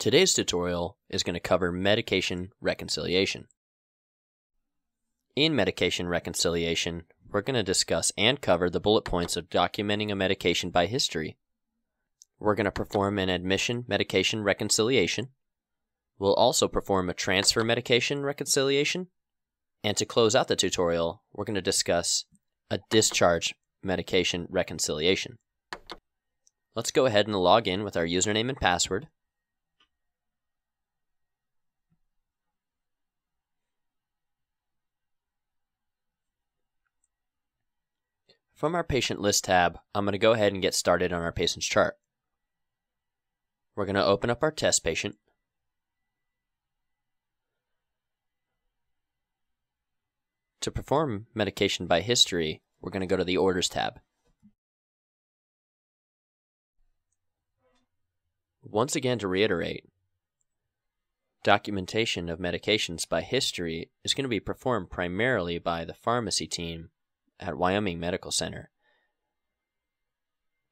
Today's tutorial is going to cover medication reconciliation. In medication reconciliation, we're going to discuss and cover the bullet points of documenting a medication by history. We're going to perform an admission medication reconciliation. We'll also perform a transfer medication reconciliation. And to close out the tutorial, we're going to discuss a discharge medication reconciliation. Let's go ahead and log in with our username and password. From our patient list tab, I'm going to go ahead and get started on our patient's chart. We're going to open up our test patient. To perform medication by history, we're going to go to the Orders tab. Once again, to reiterate, documentation of medications by history is going to be performed primarily by the pharmacy team at Wyoming Medical Center.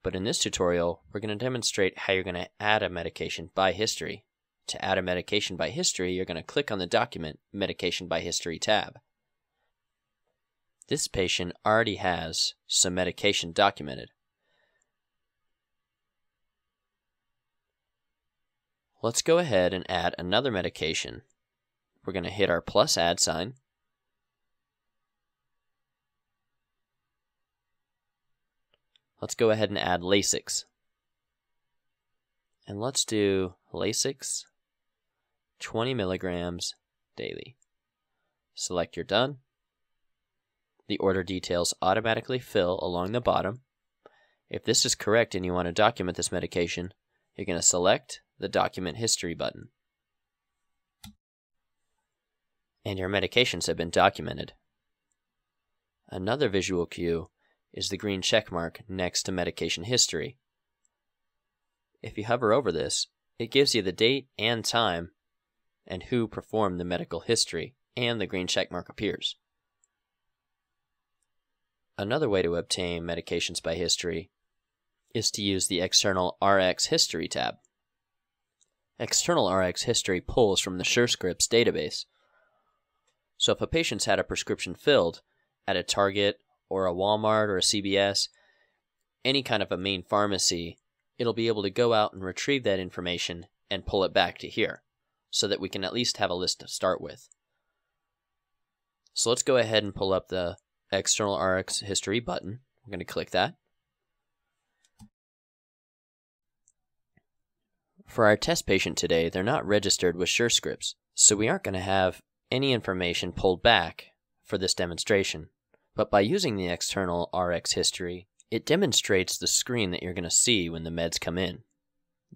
But in this tutorial, we're going to demonstrate how you're going to add a medication by history. To add a medication by history, you're going to click on the Document Medication by History tab. This patient already has some medication documented. Let's go ahead and add another medication. We're going to hit our plus add sign. Let's go ahead and add Lasix. And let's do Lasix 20 milligrams daily. Select your done. The order details automatically fill along the bottom. If this is correct and you want to document this medication, you're going to select the Document History button. And your medications have been documented. Another visual cue is the green check mark next to medication history. If you hover over this, it gives you the date and time and who performed the medical history, and the green check mark appears. Another way to obtain medications by history is to use the External Rx History tab. External Rx History pulls from the SureScripts database. So if a patient's had a prescription filled at a Target or a Walmart or a CVS, any kind of a main pharmacy, it'll be able to go out and retrieve that information and pull it back to here, so that we can at least have a list to start with. So let's go ahead and pull up the External Rx History button. We're going to click that. For our test patient today, they're not registered with SureScripts, so we aren't going to have any information pulled back for this demonstration. But by using the External Rx History, it demonstrates the screen that you're going to see when the meds come in.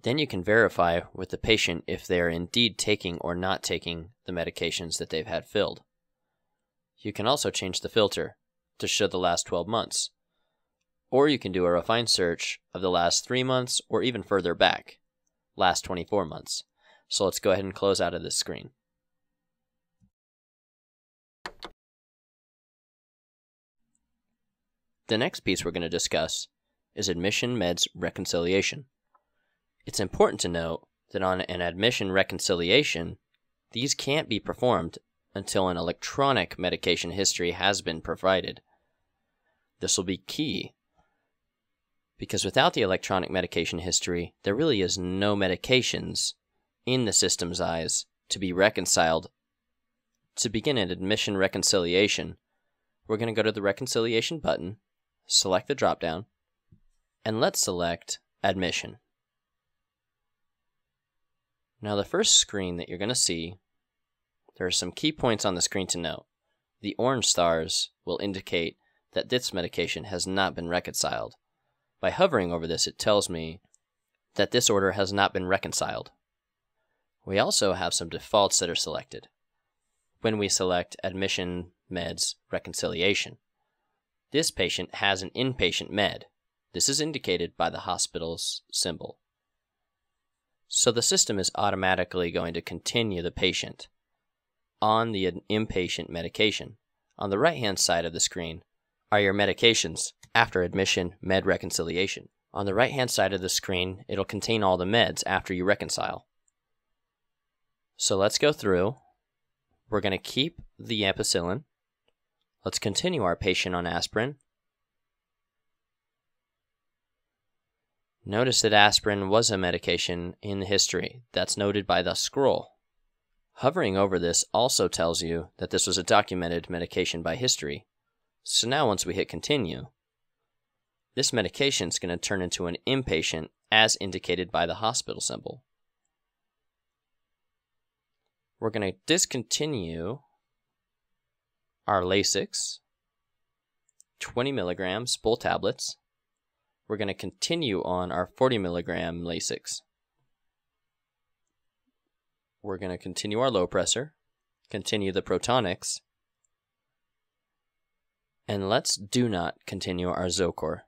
Then you can verify with the patient if they're indeed taking or not taking the medications that they've had filled. You can also change the filter to show the last 12 months. Or you can do a refined search of the last 3 months or even further back, last 24 months. So let's go ahead and close out of this screen. The next piece we're going to discuss is admission meds reconciliation. It's important to note that on an admission reconciliation, these can't be performed until an electronic medication history has been provided. This will be key because without the electronic medication history, there really is no medications in the system's eyes to be reconciled. To begin an admission reconciliation, we're going to go to the Reconciliation button, select the drop-down, and let's select Admission. Now the first screen that you're going to see, there are some key points on the screen to note. The orange stars will indicate that this medication has not been reconciled. By hovering over this, it tells me that this order has not been reconciled. We also have some defaults that are selected when we select Admission Meds Reconciliation. This patient has an inpatient med. This is indicated by the hospital's symbol. So the system is automatically going to continue the patient on the inpatient medication. On the right-hand side of the screen are your medications after admission med reconciliation. On the right-hand side of the screen, it'll contain all the meds after you reconcile. So let's go through. We're going to keep the ampicillin. Let's continue our patient on aspirin. Notice that aspirin was a medication in the history. That's noted by the scroll. Hovering over this also tells you that this was a documented medication by history. So now once we hit continue, this medication is going to turn into an inpatient as indicated by the hospital symbol. We're going to discontinue our Lasix, 20 milligrams, full tablets. We're going to continue on our 40 milligram Lasix. We're going to continue our low pressor, continue the Protonics, and let's do not continue our Zocor.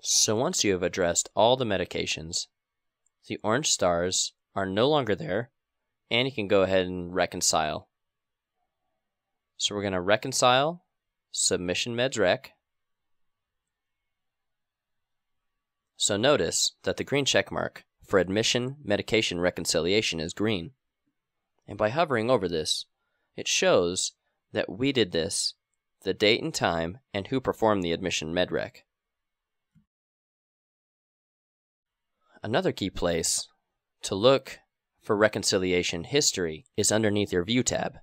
So once you have addressed all the medications, the orange stars are no longer there, and you can go ahead and reconcile. So we're going to reconcile submission meds rec. So notice that the green check mark for admission medication reconciliation is green. And by hovering over this, it shows that we did this, the date and time, and who performed the admission med rec. Another key place to look for reconciliation history is underneath your View tab.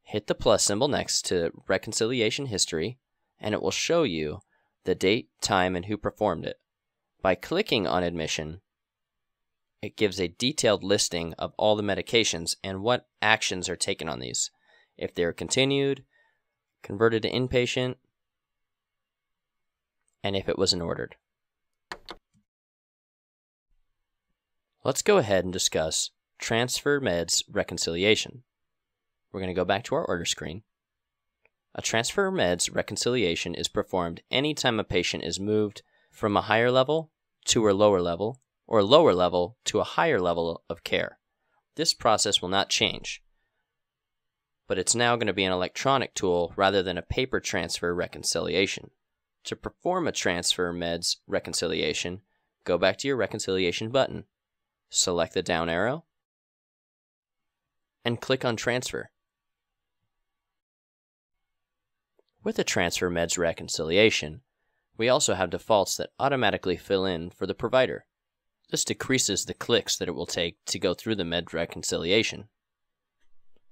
Hit the plus symbol next to Reconciliation History, and it will show you the date, time, and who performed it. By clicking on admission, it gives a detailed listing of all the medications and what actions are taken on these. If they are continued, converted to inpatient, and if it was ordered. Let's go ahead and discuss transfer meds reconciliation. We're going to go back to our order screen. A transfer meds reconciliation is performed anytime a patient is moved from a higher level to a lower level, or lower level to a higher level of care. This process will not change, but it's now going to be an electronic tool rather than a paper transfer reconciliation. To perform a transfer meds reconciliation, go back to your reconciliation button, select the down arrow, and click on transfer. With a transfer meds reconciliation, we also have defaults that automatically fill in for the provider. This decreases the clicks that it will take to go through the med reconciliation.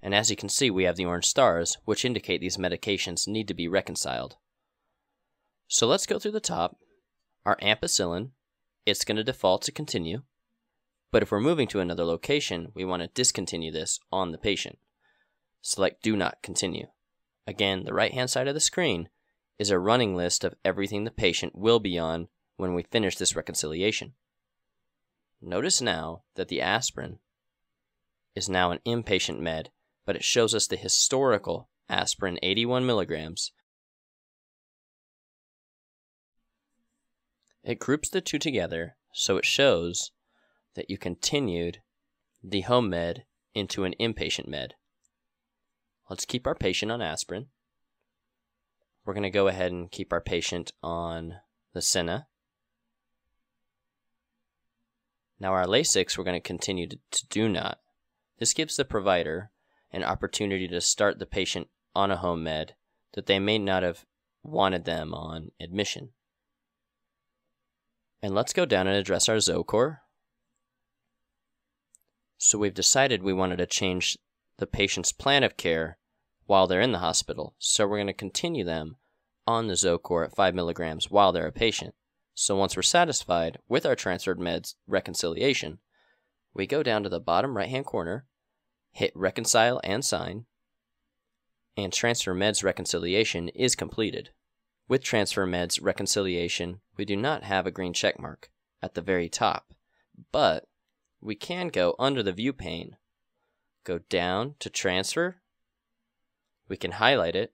And as you can see, we have the orange stars, which indicate these medications need to be reconciled. So let's go through the top. Our ampicillin, it's going to default to continue. But if we're moving to another location, we want to discontinue this on the patient. Select Do Not Continue. Again, the right-hand side of the screen is a running list of everything the patient will be on when we finish this reconciliation. Notice now that the aspirin is now an inpatient med, but it shows us the historical aspirin 81 milligrams. It groups the two together, so it shows that you continued the home med into an inpatient med. Let's keep our patient on aspirin. We're going to go ahead and keep our patient on the Senna. Now our Lasix, we're going to continue to do not. This gives the provider an opportunity to start the patient on a home med that they may not have wanted them on admission. And let's go down and address our Zocor. So we've decided we wanted to change the patient's plan of care while they're in the hospital. So we're going to continue them on the Zocor at 5 milligrams while they're a patient. So once we're satisfied with our transferred meds reconciliation, we go down to the bottom right-hand corner, hit Reconcile and Sign, and Transfer Meds Reconciliation is completed. With Transfer Meds Reconciliation, we do not have a green check mark at the very top, but we can go under the View pane, go down to Transfer, we can highlight it,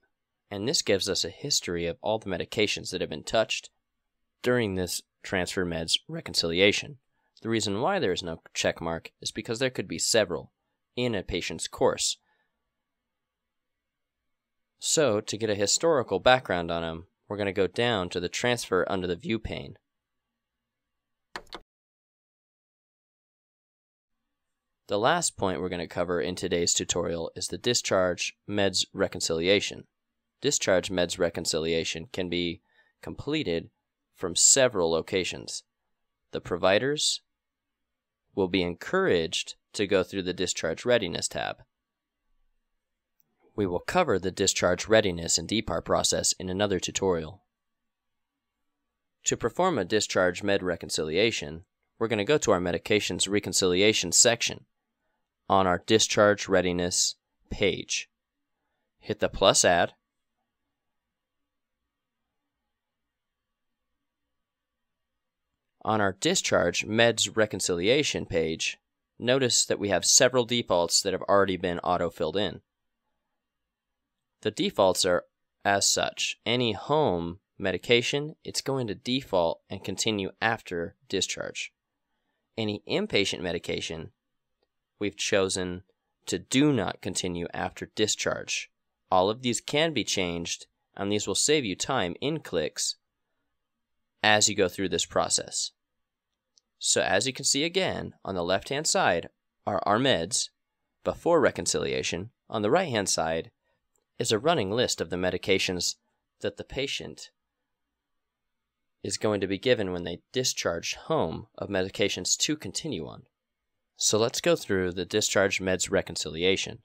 and this gives us a history of all the medications that have been touched during this Transfer Meds Reconciliation. The reason why there is no check mark is because there could be several in a patient's course. So, to get a historical background on them, we're going to go down to the Transfer under the View pane. The last point we're going to cover in today's tutorial is the Discharge Meds Reconciliation. Discharge Meds Reconciliation can be completed from several locations. The providers will be encouraged to go through the Discharge Readiness tab. We will cover the Discharge Readiness and DPAR process in another tutorial. To perform a Discharge Med Reconciliation, we're going to go to our Medications Reconciliation section on our Discharge Readiness page. Hit the plus add. On our Discharge Meds Reconciliation page, notice that we have several defaults that have already been auto-filled in. The defaults are as such. Any home medication, it's going to default and continue after discharge. Any inpatient medication, we've chosen to do not continue after discharge. All of these can be changed, and these will save you time in clicks as you go through this process. So as you can see again, on the left-hand side are our meds before reconciliation. On the right-hand side is a running list of the medications that the patient is going to be given when they discharge home of medications to continue on. So let's go through the Discharge Meds Reconciliation.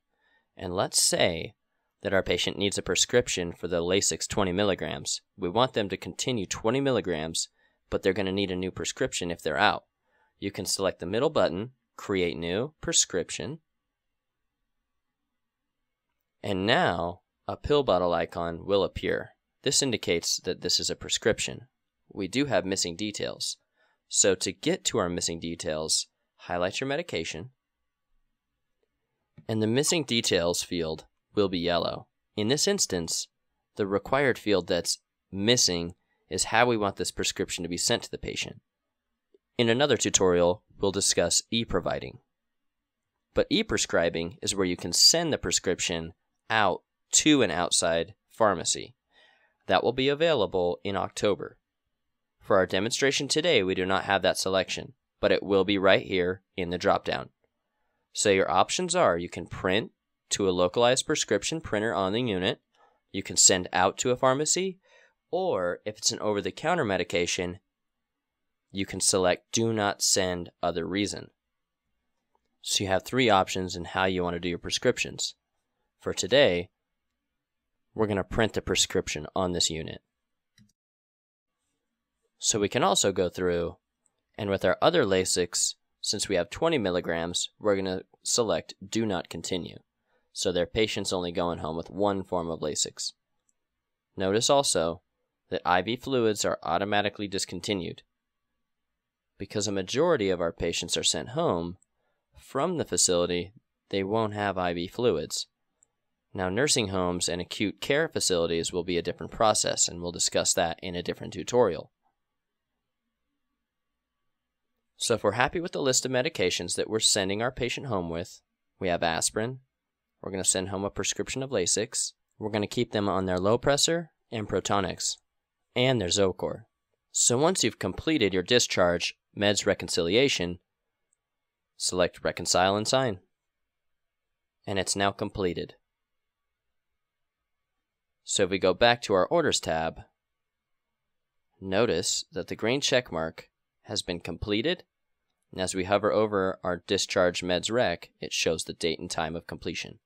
And let's say that our patient needs a prescription for the Lasix 20 milligrams. We want them to continue 20 milligrams, but they're going to need a new prescription if they're out. You can select the middle button, Create New Prescription, and now a pill bottle icon will appear. This indicates that this is a prescription. We do have missing details. So to get to our missing details, highlight your medication, and the missing details field will be yellow. In this instance, the required field that's missing is how we want this prescription to be sent to the patient. In another tutorial, we'll discuss e-providing. But e-prescribing is where you can send the prescription out to an outside pharmacy. That will be available in October. For our demonstration today, we do not have that selection, but it will be right here in the drop-down. So your options are you can print to a localized prescription printer on the unit, you can send out to a pharmacy, or if it's an over-the-counter medication, you can select Do Not Send Other Reason. So you have three options in how you want to do your prescriptions. For today, we're going to print the prescription on this unit. So we can also go through, and with our other Lasix, since we have 20 milligrams, we're going to select Do Not Continue. So their patient's only going home with one form of Lasix. Notice also that IV fluids are automatically discontinued. Because a majority of our patients are sent home from the facility, they won't have IV fluids. Now, nursing homes and acute care facilities will be a different process, and we'll discuss that in a different tutorial. So if we're happy with the list of medications that we're sending our patient home with, we have aspirin. We're going to send home a prescription of Lasix. We're going to keep them on their low pressor and Protonix, and their Zocor. So once you've completed your Discharge Meds Reconciliation, select Reconcile and Sign. And it's now completed. So if we go back to our Orders tab, notice that the green check mark has been completed, and as we hover over our Discharge Meds Rec, it shows the date and time of completion.